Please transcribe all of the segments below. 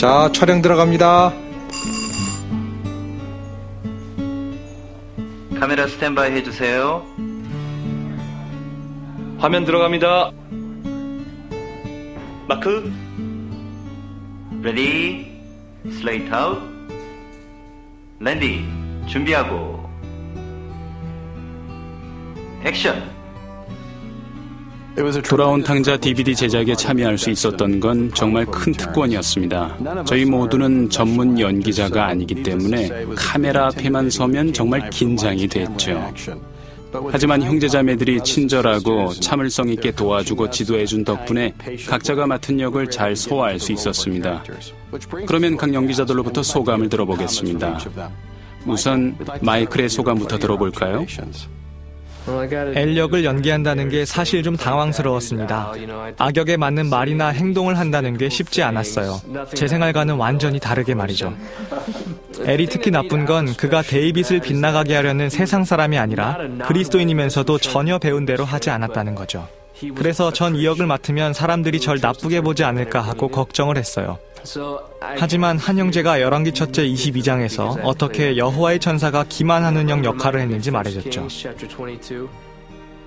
자, 촬영 들어갑니다. 카메라 스탠바이 해주세요. 화면 들어갑니다. 마크. 레디, 슬레이트 아웃. 랜디, 준비하고. 액션. 돌아온 탕자 DVD 제작에 참여할 수 있었던 건 정말 큰 특권이었습니다. 저희 모두는 전문 연기자가 아니기 때문에 카메라 앞에만 서면 정말 긴장이 됐죠. 하지만 형제자매들이 친절하고 참을성 있게 도와주고 지도해준 덕분에 각자가 맡은 역을 잘 소화할 수 있었습니다. 그러면 각 연기자들로부터 소감을 들어보겠습니다. 우선 마이클의 소감부터 들어볼까요? 엘 역을 연기한다는 게 사실 좀 당황스러웠습니다. 악역에 맞는 말이나 행동을 한다는 게 쉽지 않았어요. 제 생활과는 완전히 다르게 말이죠. 엘이 특히 나쁜 건 그가 데이빗을 빗나가게 하려는 세상 사람이 아니라 그리스도인이면서도 전혀 배운 대로 하지 않았다는 거죠. 그래서 전 이 역을 맡으면 사람들이 절 나쁘게 보지 않을까 하고 걱정을 했어요. 하지만 한 형제가 열왕기 첫째 22장에서 어떻게 여호와의 천사가 기만하는 형 역할을 했는지 말해줬죠.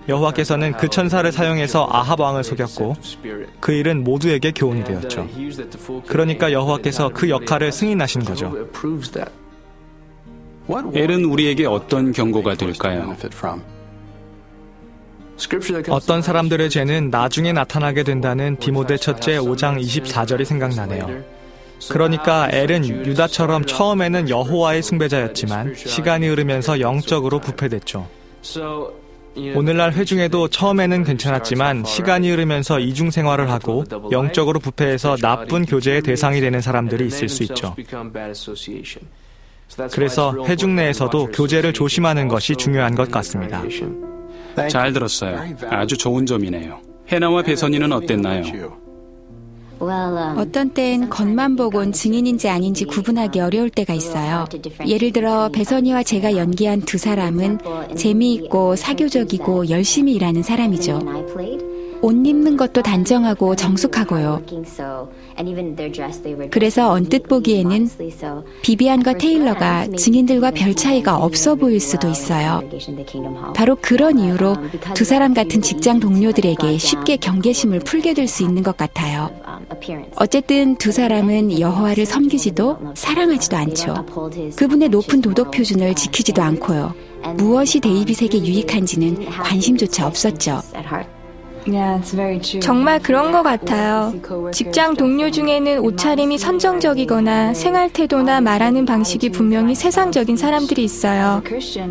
여호와께서는 그 천사를 사용해서 아합 왕을 속였고 그 일은 모두에게 교훈이 되었죠. 그러니까 여호와께서 그 역할을 승인하신 거죠. 엘은 우리에게 어떤 경고가 될까요? 어떤 사람들의 죄는 나중에 나타나게 된다는 디모데 첫째 5장 24절이 생각나네요. 그러니까 엘은 유다처럼 처음에는 여호와의 숭배자였지만 시간이 흐르면서 영적으로 부패됐죠. 오늘날 회중에도 처음에는 괜찮았지만 시간이 흐르면서 이중 생활을 하고 영적으로 부패해서 나쁜 교제의 대상이 되는 사람들이 있을 수 있죠. 그래서 회중 내에서도 교제를 조심하는 것이 중요한 것 같습니다. 잘 들었어요. 아주 좋은 점이네요. 해나와 배선이는 어땠나요? 어떤 때엔 겉만 보곤 증인인지 아닌지 구분하기 어려울 때가 있어요. 예를 들어 배선이와 제가 연기한 두 사람은 재미있고 사교적이고 열심히 일하는 사람이죠. 옷 입는 것도 단정하고 정숙하고요. 그래서 언뜻 보기에는 비비안과 테일러가 증인들과 별 차이가 없어 보일 수도 있어요. 바로 그런 이유로 두 사람 같은 직장 동료들에게 쉽게 경계심을 풀게 될 수 있는 것 같아요. 어쨌든 두 사람은 여호와를 섬기지도 사랑하지도 않죠. 그분의 높은 도덕 표준을 지키지도 않고요. 무엇이 데이빗에게 유익한지는 관심조차 없었죠. 정말 그런 것 같아요. 직장 동료 중에는 옷차림이 선정적이거나 생활 태도나 말하는 방식이 분명히 세상적인 사람들이 있어요.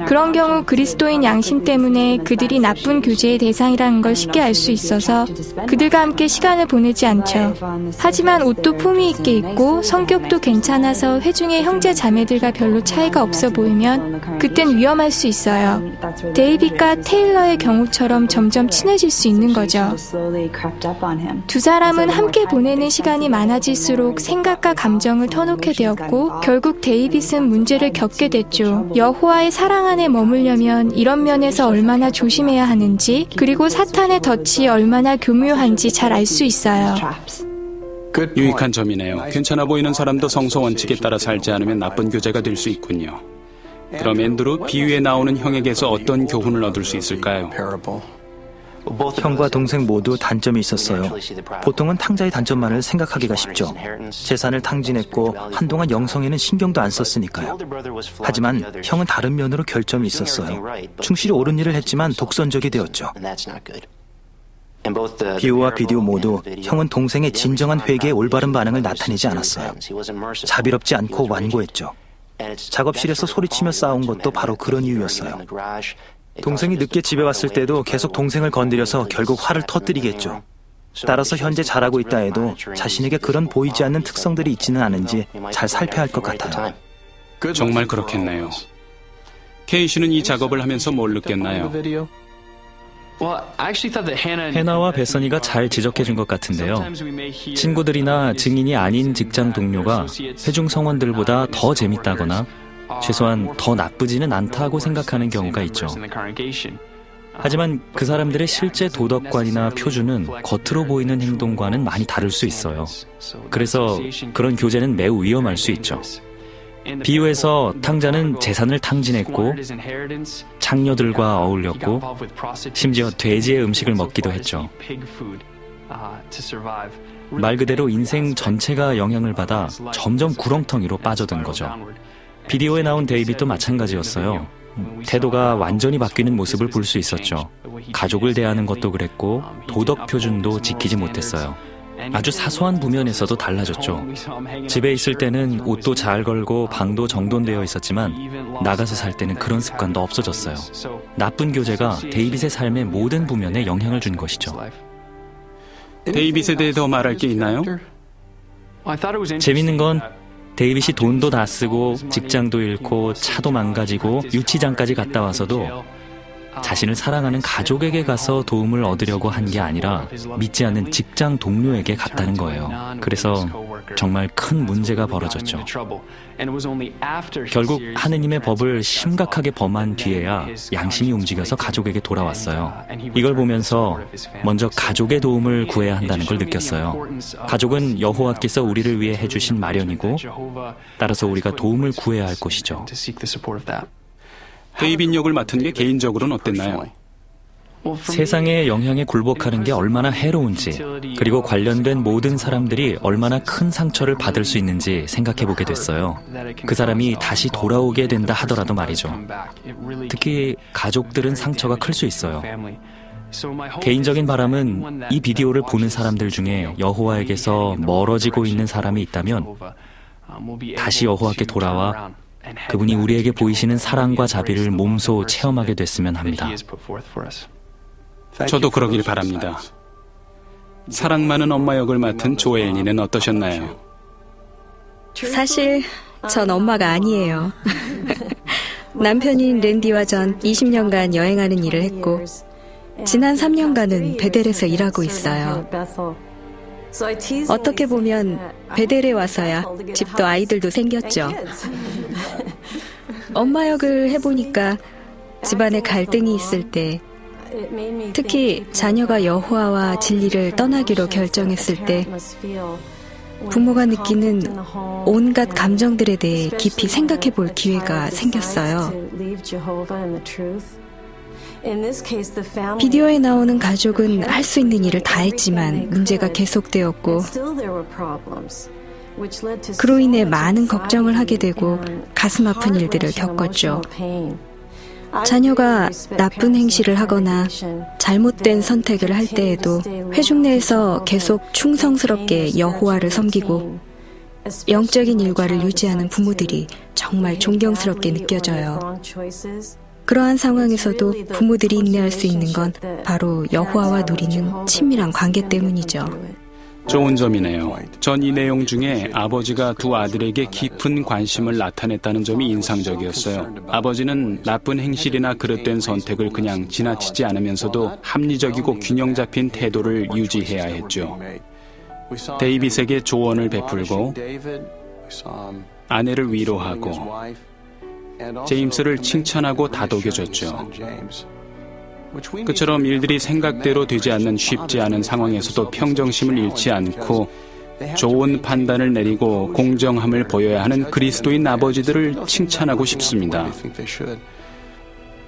그런 경우 그리스도인 양심 때문에 그들이 나쁜 교제의 대상이라는 걸 쉽게 알 수 있어서 그들과 함께 시간을 보내지 않죠. 하지만 옷도 품위 있게 입고 성격도 괜찮아서 회중의 형제 자매들과 별로 차이가 없어 보이면 그땐 위험할 수 있어요. 데이빗과 테일러의 경우처럼 점점 친해질 수 있는 거죠. 두 사람은 함께 보내는 시간이 많아질수록 생각과 감정을 터놓게 되었고 결국 데이빗은 문제를 겪게 됐죠. 여호와의 사랑 안에 머물려면 이런 면에서 얼마나 조심해야 하는지 그리고 사탄의 덫이 얼마나 교묘한지 잘 알 수 있어요. 유익한 점이네요. 괜찮아 보이는 사람도 성서 원칙에 따라 살지 않으면 나쁜 교제가 될 수 있군요. 그럼 앤드루, 비유에 나오는 형에게서 어떤 교훈을 얻을 수 있을까요? 형과 동생 모두 단점이 있었어요. 보통은 탕자의 단점만을 생각하기가 쉽죠. 재산을 탕진했고 한동안 영성에는 신경도 안 썼으니까요. 하지만 형은 다른 면으로 결점이 있었어요. 충실히 옳은 일을 했지만 독선적이 되었죠. 비유와 비디오 모두 형은 동생의 진정한 회개에 올바른 반응을 나타내지 않았어요. 자비롭지 않고 완고했죠. 작업실에서 소리치며 싸운 것도 바로 그런 이유였어요. 동생이 늦게 집에 왔을 때도 계속 동생을 건드려서 결국 화를 터뜨리겠죠. 따라서 현재 잘하고 있다 해도 자신에게 그런 보이지 않는 특성들이 있지는 않은지 잘 살펴야 할 것 같아요. 정말 그렇겠네요. 케이 씨는 이 작업을 하면서 뭘 느꼈나요? 해나와 배선이가 잘 지적해준 것 같은데요. 친구들이나 증인이 아닌 직장 동료가 회중 성원들보다 더 재밌다거나 최소한 더 나쁘지는 않다고 생각하는 경우가 있죠. 하지만 그 사람들의 실제 도덕관이나 표준은 겉으로 보이는 행동과는 많이 다를 수 있어요. 그래서 그런 교제는 매우 위험할 수 있죠. 비유에서 탕자는 재산을 탕진했고 창녀들과 어울렸고 심지어 돼지의 음식을 먹기도 했죠. 말 그대로 인생 전체가 영향을 받아 점점 구렁텅이로 빠져든 거죠. 비디오에 나온 데이빗도 마찬가지였어요. 태도가 완전히 바뀌는 모습을 볼 수 있었죠. 가족을 대하는 것도 그랬고 도덕 표준도 지키지 못했어요. 아주 사소한 부면에서도 달라졌죠. 집에 있을 때는 옷도 잘 걸고 방도 정돈되어 있었지만 나가서 살 때는 그런 습관도 없어졌어요. 나쁜 교제가 데이빗의 삶의 모든 부면에 영향을 준 것이죠. 데이빗에 대해 더 말할 게 있나요? 재밌는 건 데이빗이 돈도 다 쓰고 직장도 잃고 차도 망가지고 유치장까지 갔다 와서도 자신을 사랑하는 가족에게 가서 도움을 얻으려고 한 게 아니라 믿지 않는 직장 동료에게 갔다는 거예요. 그래서 정말 큰 문제가 벌어졌죠. 결국 하느님의 법을 심각하게 범한 뒤에야 양심이 움직여서 가족에게 돌아왔어요. 이걸 보면서 먼저 가족의 도움을 구해야 한다는 걸 느꼈어요. 가족은 여호와께서 우리를 위해 해주신 마련이고 따라서 우리가 도움을 구해야 할 것이죠. 데이빗 역을 맡은 게 개인적으로는 어땠나요? 세상의 영향에 굴복하는 게 얼마나 해로운지, 그리고 관련된 모든 사람들이 얼마나 큰 상처를 받을 수 있는지 생각해보게 됐어요. 그 사람이 다시 돌아오게 된다 하더라도 말이죠. 특히 가족들은 상처가 클 수 있어요. 개인적인 바람은 이 비디오를 보는 사람들 중에 여호와에게서 멀어지고 있는 사람이 있다면 다시 여호와께 돌아와 그분이 우리에게 보이시는 사랑과 자비를 몸소 체험하게 됐으면 합니다. 저도 그러길 바랍니다. 사랑 많은 엄마 역을 맡은 조엘리는 어떠셨나요? 사실 전 엄마가 아니에요. 남편인 랜디와 전 20년간 여행하는 일을 했고 지난 3년간은 베델에서 일하고 있어요. 어떻게 보면 베델에 와서야 집도 아이들도 생겼죠. 엄마 역을 해보니까 집안에 갈등이 있을 때, 특히 자녀가 여호와와 진리를 떠나기로 결정했을 때 부모가 느끼는 온갖 감정들에 대해 깊이 생각해 볼 기회가 생겼어요. 비디오에 나오는 가족은 할 수 있는 일을 다 했지만 문제가 계속되었고 그로 인해 많은 걱정을 하게 되고 가슴 아픈 일들을 겪었죠. 자녀가 나쁜 행실을 하거나 잘못된 선택을 할 때에도 회중 내에서 계속 충성스럽게 여호와를 섬기고 영적인 일과를 유지하는 부모들이 정말 존경스럽게 느껴져요. 그러한 상황에서도 부모들이 인내할 수 있는 건 바로 여호와와 누리는 친밀한 관계 때문이죠. 좋은 점이네요. 전 이 내용 중에 아버지가 두 아들에게 깊은 관심을 나타냈다는 점이 인상적이었어요. 아버지는 나쁜 행실이나 그릇된 선택을 그냥 지나치지 않으면서도 합리적이고 균형 잡힌 태도를 유지해야 했죠. 데이빗에게 조언을 베풀고 아내를 위로하고 제임스를 칭찬하고 다독여줬죠. 그처럼 일들이 생각대로 되지 않는 쉽지 않은 상황에서도 평정심을 잃지 않고 좋은 판단을 내리고 공정함을 보여야 하는 그리스도인 아버지들을 칭찬하고 싶습니다.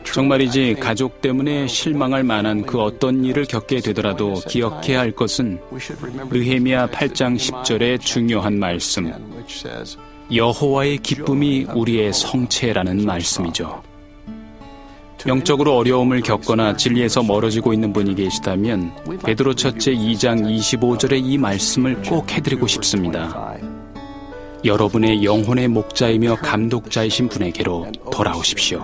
정말이지 가족 때문에 실망할 만한 그 어떤 일을 겪게 되더라도 기억해야 할 것은 느헤미야 8장 10절의 중요한 말씀, 여호와의 기쁨이 우리의 성체라는 말씀이죠. 영적으로 어려움을 겪거나 진리에서 멀어지고 있는 분이 계시다면 베드로 첫째 2장 25절의 이 말씀을 꼭 해드리고 싶습니다. 여러분의 영혼의 목자이며 감독자이신 분에게로 돌아오십시오.